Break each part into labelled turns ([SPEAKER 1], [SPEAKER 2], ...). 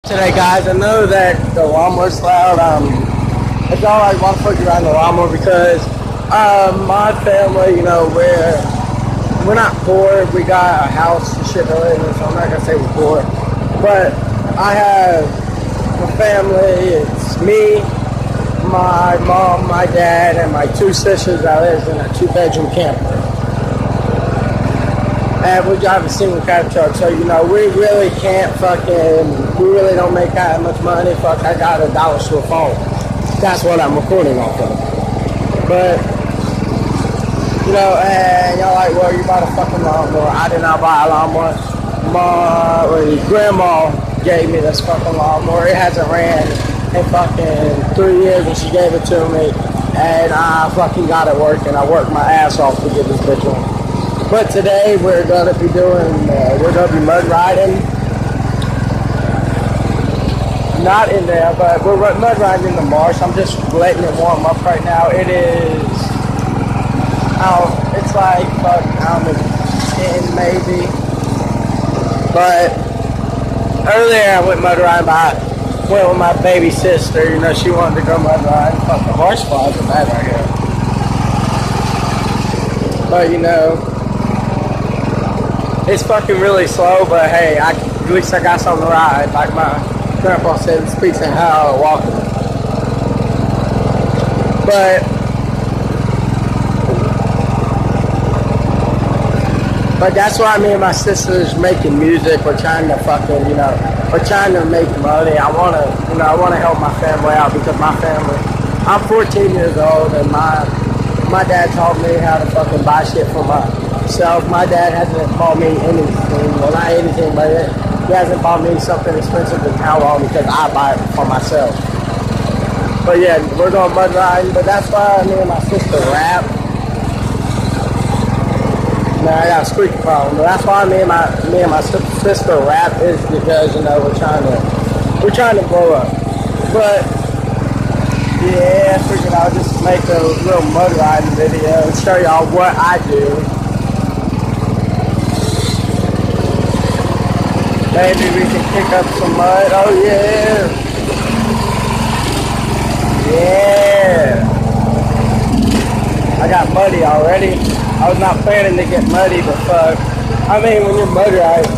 [SPEAKER 1] Today, guys, I know that the lawnmower's loud. It's all right, want to fuck around the lawnmower because my family, you know, we're not poor. We got a house and shit to live in, so I'm not gonna say we're poor. But I have my family. It's me, my mom, my dad, and my two sisters that lives in a 2-bedroom camper. And we drive a single cab truck, so you know we really can't we really don't make that much money. Fuck, I got $1 to a phone. That's what I'm recording off of. But you know, and y'all like, well, you bought a fucking lawnmower. I did not buy a lawnmower. My grandma gave me this fucking lawnmower. It hasn't ran in fucking 3 years, and she gave it to me, and I fucking got it working. I worked my ass off to get this bitch on. But today we're gonna be mud riding. Not in there, but we're mud riding in the marsh. I'm just letting it warm up right now. It is, it's like, I don't know, 10 maybe. But earlier I went mud riding went with my baby sister. You know, she wanted to go mud riding. Fucking horse flies are bad right here. But you know, it's fucking really slow, but hey, at least I got something to ride. Like my grandpa said, it speaks of how walking. But that's why me and my sisters making music. We're trying to fucking, you know, we're trying to make money. I wanna help my family out because my family, I'm 14 years old and my dad taught me how to fucking buy shit for myself. My dad hasn't bought me anything, well not anything, but he hasn't bought me something expensive to town hall because I buy it for myself. But yeah, we're going mud riding, but that's why me and my sister rap. Now I got a squeaky problem, but that's why me and my sister rap is because, you know, we're trying to grow up. But yeah, I figured I'll just make a little mud riding video and show y'all what I do. Maybe we can pick up some mud. Oh yeah. Yeah. I got muddy already. I was not planning to get muddy, but fuck. I mean, when you're mud riding,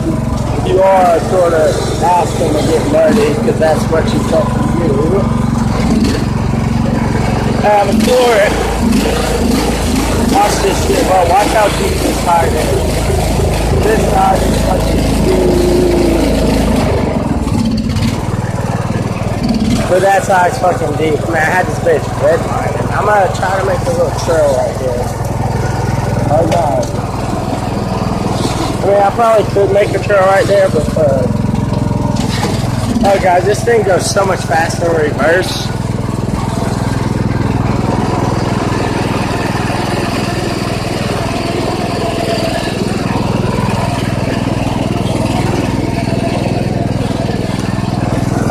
[SPEAKER 1] you are sort of asking to get muddy because that's what you fucking do. Before it, watch this shit, bro. Watch how deep this tire is. This tire is fucking deep. But that side's fucking deep. Man, I had this bitch redlining. I'm gonna try to make a little trail right here. Oh god. I mean, I probably could make a trail right there, but oh guys, this thing goes so much faster in reverse.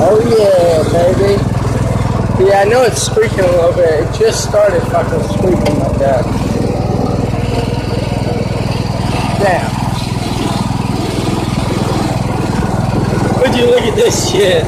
[SPEAKER 1] Oh yeah, baby. Yeah, I know it's squeaking a little bit. It just started fucking squeaking like that. Damn. Would you look at this shit?